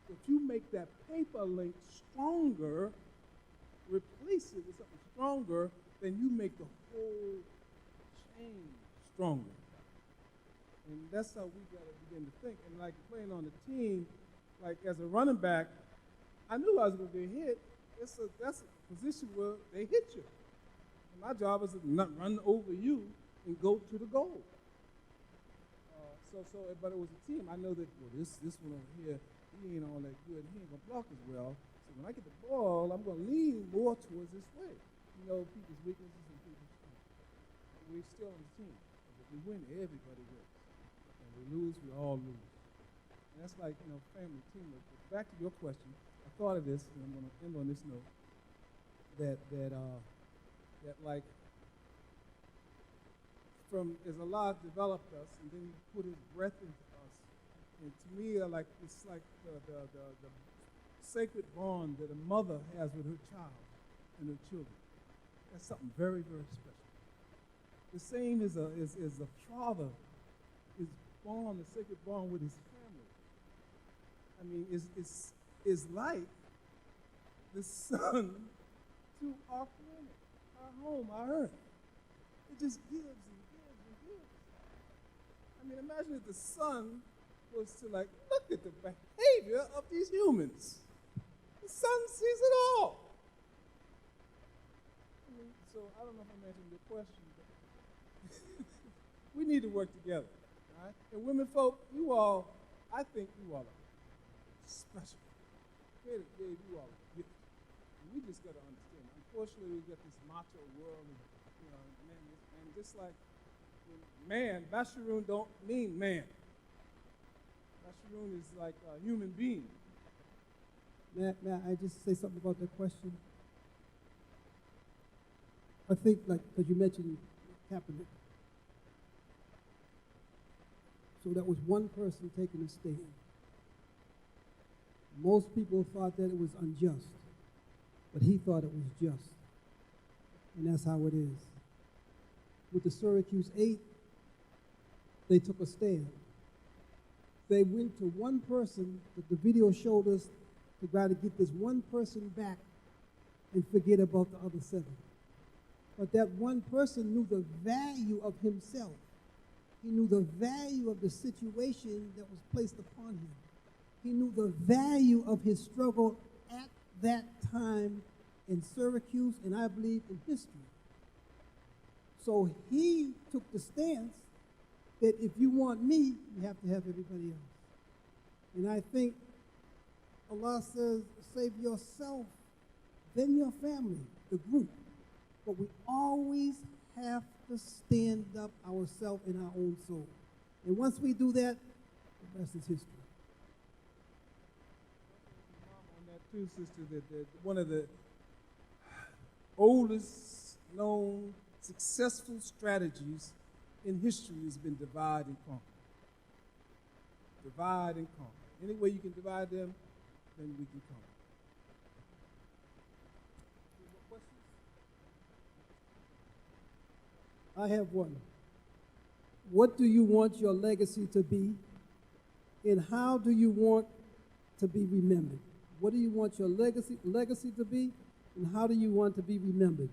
So if you make that paper link stronger, replace it with something stronger, then you make the whole chain stronger. And that's how we got to begin to think. And like playing on the team, like as a running back, I knew I was going to get hit. That's a position where they hit you. And my job is to not run over you and go to the goal. But it was a team. I know that, well, this one over here, he ain't all that good. He ain't going to block as well. So when I get the ball, I'm going to lean more towards this way. You know, people's weaknesses and people's strengths. We're still on the team. If we win, everybody wins. And we lose, we all lose. And that's like, you know, family teamwork. But back to your question, I thought of this, and I'm going to end on this note, that like, as Allah developed us, and then He put His breath into us, and to me, it's like the sacred bond that a mother has with her child and her children. That's something very, very special. The same as a father is bond, a sacred bond with his family. I mean, it's like the sun to our planet, our home, our earth. It just gives and gives and gives. I mean, imagine if the sun was to look at the behavior of these humans. The sun sees it all. I mean, so I don't know if I'm answering your question, but we need to work together, all right? And women folk, I think you all are special. Creator gave you all a gift. And we just got to understand. Unfortunately, we get this macho world, and just like man, Basharoon don't mean man. Basharoon is like a human being. May I just say something about that question? I think, because you mentioned Kaepernick. So that was one person taking a stand. Most people thought that it was unjust, but he thought it was just. And that's how it is. With the Syracuse 8, they took a stand. They went to one person that the video showed us to try to get this one person back and forget about the other 7. But that one person knew the value of himself. He knew the value of the situation that was placed upon him. He knew the value of his struggle at that time in Syracuse, and I believe in history. So he took the stance that if you want me, you have to have everybody else. And I think Allah says, save yourself, then your family, the group. But we always have to stand up ourselves in our own soul. And once we do that, the rest is history. On that too, sister, that one of the oldest known successful strategies in history has been divide and conquer. Divide and conquer. Any way you can divide them, then we can conquer. Any more questions? I have one. What do you want your legacy to be? And how do you want to be remembered? What do you want your legacy to be? And how do you want to be remembered?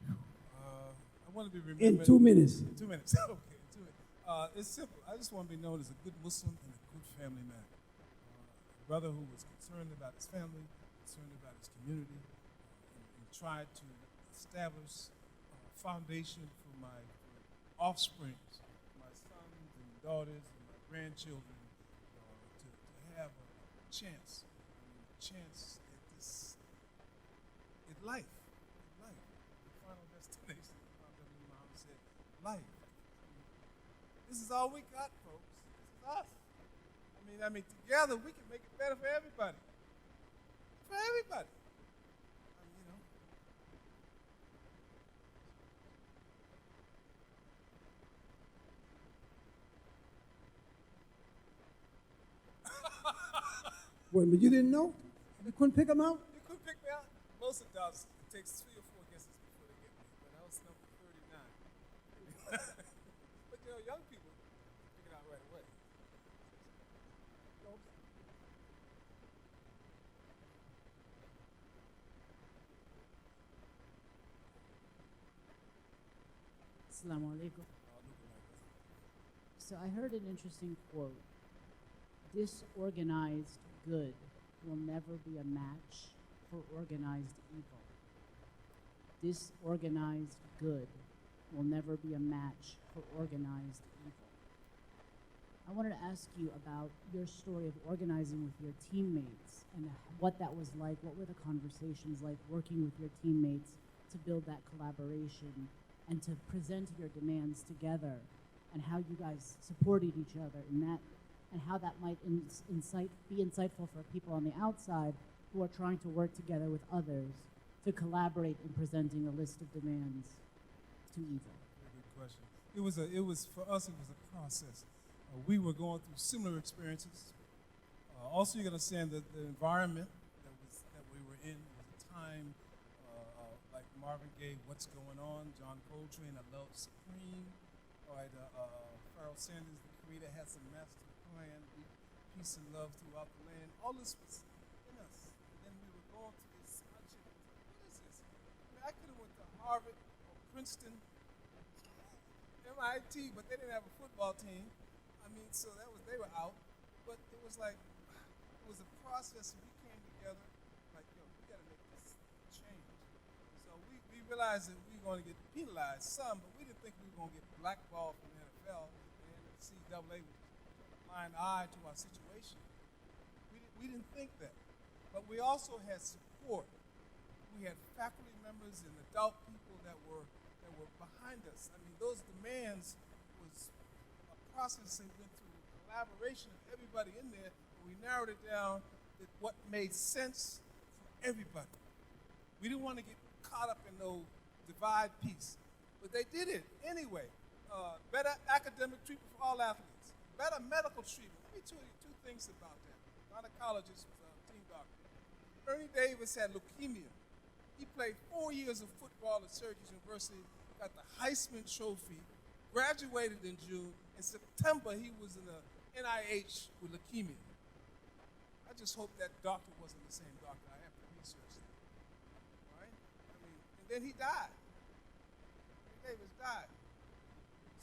I want to be remembered. In 2 minutes. In 2 minutes. Okay, in 2 minutes. It's simple. I just want to be known as a good Muslim and a good family man. A brother who was concerned about his family, concerned about his community, and tried to establish a foundation for my offspring, my sons and daughters and my grandchildren, to have a chance at this, at life. The final destination. Imam said, life. This is all we got, folks. This is us. I mean, together we can make it better for everybody. For everybody. Wait, but you didn't know? You couldn't pick them out? You couldn't pick me out? Most of the dogs, it takes 3 or 4 guesses before they get me. But I was number 39. But young people pick it out right away. Assalamu alaikum. So I heard an interesting quote. Disorganized good will never be a match for organized evil. Disorganized good will never be a match for organized evil. I wanted to ask you about your story of organizing with your teammates and what that was like. What were the conversations like working with your teammates to build that collaboration and to present your demands together, and how you guys supported each other in that, and how that might be insightful for people on the outside who are trying to work together with others to collaborate in presenting a list of demands to evil. Good question. For us, it was a process. We were going through similar experiences. Also, you got to understand that the environment that we were in was a time like Marvin Gaye, "What's Going On," John Coltrane, "I Love Supreme," all right, Pharoah Sanders, the creator, had some master plan, peace and love throughout the land. All this was in us. And then we were going to this hardship. What is this? I mean, I could have went to Harvard or Princeton, MIT, but they didn't have a football team. I mean, so they were out. But it was like, it was a process, and we came together like, yo, we got to make this change. So we realized that we were going to get penalized some, but we didn't think we were going to get blackballed from the NFL, and the NCAA would turn a blind eye to our situation. We didn't think that. But we also had support. We had faculty members and adult people that were behind us. I mean, those demands was a process that went through collaboration of everybody in there. We narrowed it down to what made sense for everybody. We didn't want to get caught up in no divide piece, but they did it anyway. Better academic treatment for all athletes, better medical treatment. Let me tell you two things about that. Gynecologist was a team doctor. Ernie Davis had leukemia. He played 4 years of football at Syracuse University, got the Heisman Trophy, graduated in June. In September, he was in the NIH with leukemia. I just hope that doctor wasn't the same doctor. I have to research that. Right? I mean, and then he died. Davis died.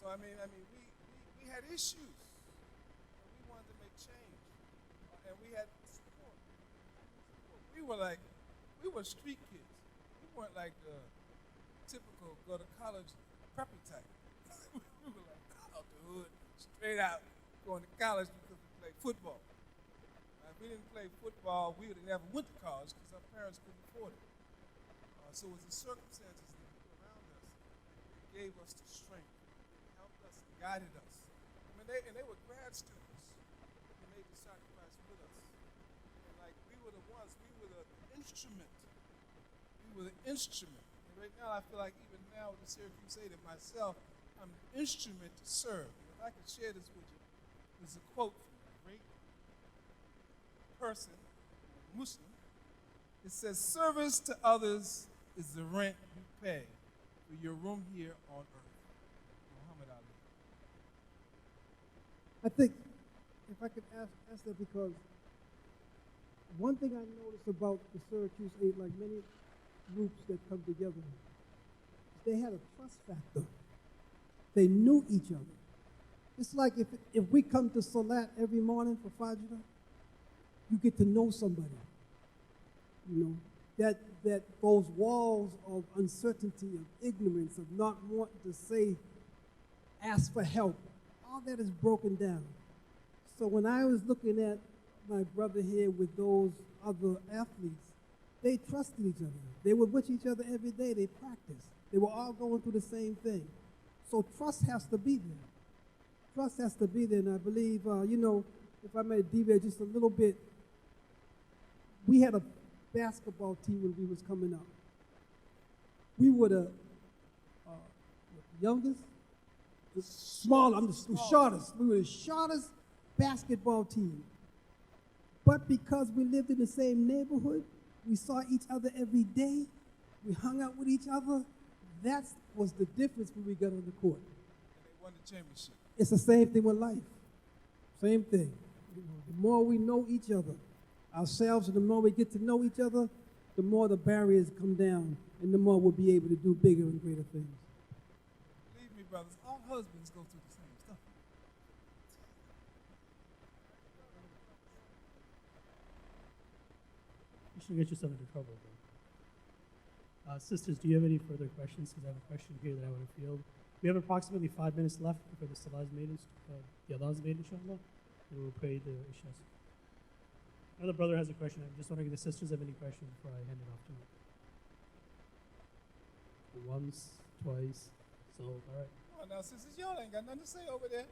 So I mean, we had issues, and we wanted to make change, and we had support. We were street kids. We weren't like the typical go to college preppy type. We were like out the hood, straight out, going to college because we played football. If we didn't play football, we would have never went to college because our parents couldn't afford it. So it was the circumstances that were around us that gave us the strength, that helped us and guided us. I mean, they were grad students who made the sacrifice with us. And like we were the ones, we were the instrument. We were the instrument. And right now, I feel like even now with the Syracuse 8 and myself, I'm the instrument to serve. And if I could share this with you, there's a quote from a great person, a Muslim. It says, "Service to others is the rent you pay for your room here on earth." Muhammad Ali. I think if I could ask that, because one thing I noticed about the Syracuse 8, like many groups that come together, is they had a trust factor. They knew each other. It's like if we come to Salat every morning for Fajr, you get to know somebody. You know, that those walls of uncertainty, of ignorance, of not wanting to say, ask for help, all that is broken down. So when I was looking at my brother here with those other athletes, they trusted each other. They were with each other every day. They practiced. They were all going through the same thing. So trust has to be there. Trust has to be there, and I believe, if I may deviate just a little bit, we had a basketball team when we was coming up. We were the youngest, the shortest. We were the shortest basketball team. But because we lived in the same neighborhood, we saw each other every day, we hung out with each other, that was the difference when we got on the court. And they won the championship. It's the same thing with life. Same thing. The more we know each other, ourselves, and the more we get to know each other, the more the barriers come down, and the more we'll be able to do bigger and greater things. Believe me, brothers, all husbands go through the same stuff. You should get yourself into trouble, though. Sisters, do you have any further questions? Because I have a question here that I want to field. We have approximately 5 minutes left before the Salah is made, the Adhan is made, inshallah, and we'll pray the Isha. Another brother has a question. I'm just wondering if the sisters have any questions before I hand it off to them. Once, twice, so, all right. Oh, now, sisters, y'all ain't got nothing to say over there.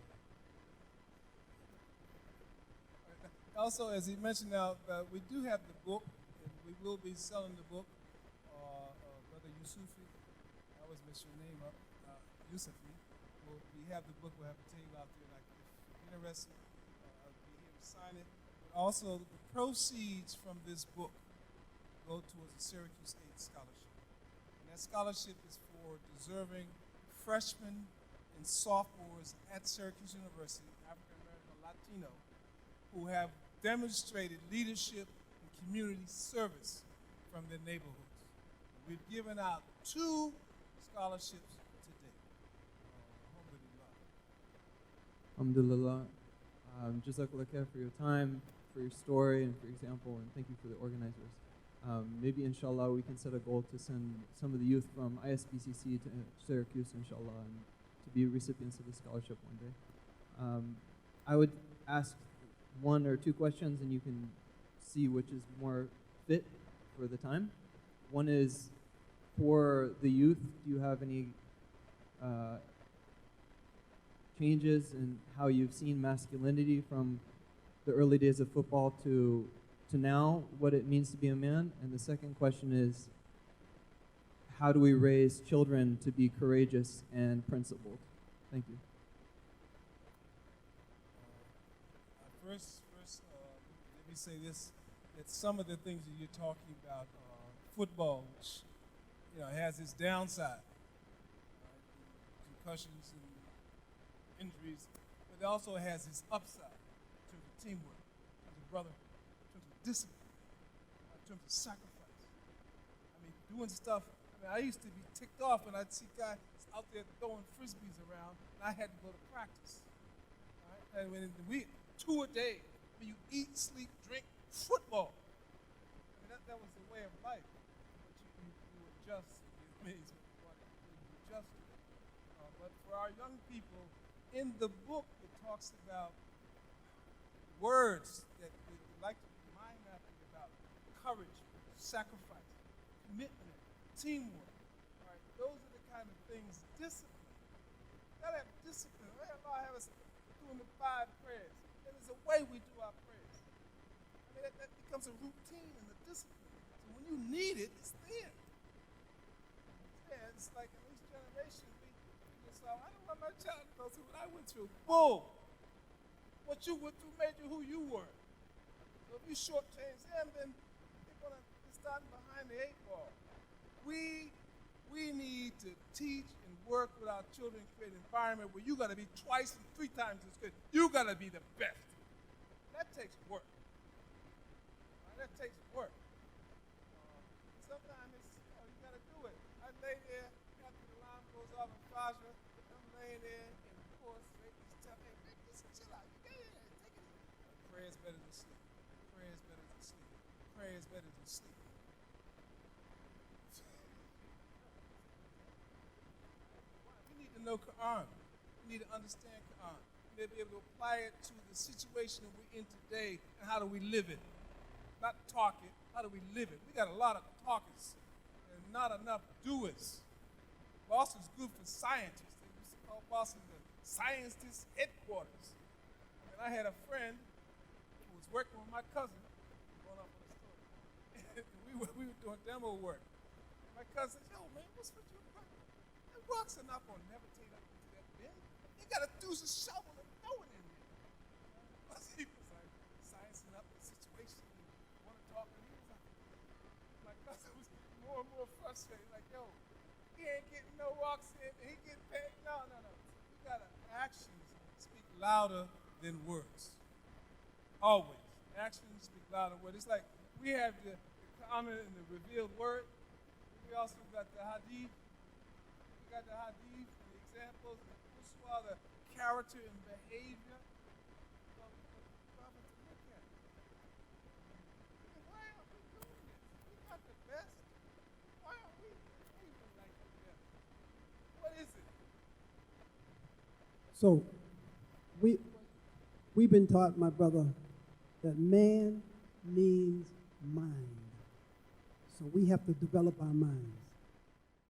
Also, as he mentioned now, we do have the book, and we will be selling the book. Brother Yusufi, I always mess your name up, Yusufi. We have the book, we'll have a table out there, like if you're interested, I'll be here to sign it. But also, the proceeds from this book go towards the Syracuse 8 scholarship. And that scholarship is for deserving freshmen and sophomores at Syracuse University, African American or Latino, who have demonstrated leadership and community service from their neighborhoods. We've given out 2 scholarships today. Alhamdulillah. Jazakallah khair for your time, for your story, and for your example, and thank you for the organizers. Maybe inshallah we can set a goal to send some of the youth from ISBCC to Syracuse, inshallah, and to be recipients of the scholarship one day. I would ask 1 or 2 questions, and you can see which is more fit for the time. One is, for the youth, do you have any changes in how you've seen masculinity from the early days of football to now, what it means to be a man? And the second question is, how do we raise children to be courageous and principled? Thank you. First, let me say this, that some of the things that you're talking about, football, which has its downside, concussions and injuries, but it also has its upside in terms of teamwork, in terms of brotherhood, in terms of discipline, in terms of sacrifice. I mean, doing stuff. I used to be ticked off when I'd see guys out there throwing frisbees around, and I had to go to practice. Right? And when we 2 a day, when you eat, sleep, drink, football. I mean, that was the way of life. But you adjust. It's amazing what you adjust to it. But for our young people, in the book, it talks about words that we like to remind them about: courage, sacrifice, commitment, teamwork. All right, those are the kind of things. Discipline. You gotta have discipline. Allah have us doing the 5 prayers. And there's a way we do our prayers. I mean, that becomes a routine and a discipline. So when you need it, it's there. It's like in this generation, I don't want my child to go through what I went through. Bull. What you went through made you who you were. So if you shortchange them, then they're going to be starting behind the 8 ball. We need to teach and work with our children, create an environment where you got to be twice and 3 times as good. You got to be the best. That takes work. That takes work. Sometimes it's, you got to do it. I lay there after the alarm goes off in Fajr. I'm laying there, and of course, Satan's telling me, hey, listen, chill out. You get it. Take it easy. Prayer is better than sleep. Prayer is better than sleep. Prayer is better than sleep. We need to know Quran. We need to understand Quran. We need to be able to apply it to the situation that we're in today, and how do we live it? Not talk it, how do we live it? We got a lot of talkers and not enough doers. Boston's good for scientists. They used to call Boston the scientist headquarters. And I had a friend who was working with my cousin, going off on the story. we were doing demo work. And my cousin said, yo, man, what's with you? Them rocks are not going to never take up into that bin. You got to use a shovel and throw it in there. He was like sciencing up the situation and want to talk to me. My cousin was more and more frustrated, like, yo, he ain't getting no rocks in, and he getting paid. No. We got to actions speak louder than words. Always. Actions speak louder than words. It's like we have the common and the revealed word. We also got the hadith. We got the hadith, the examples, the uswa, the character and behavior. Why aren't we doing this? We got the best. Why aren't we behaving like the best? What is it? So, we've been taught, my brother, that man means mind. So we have to develop our minds.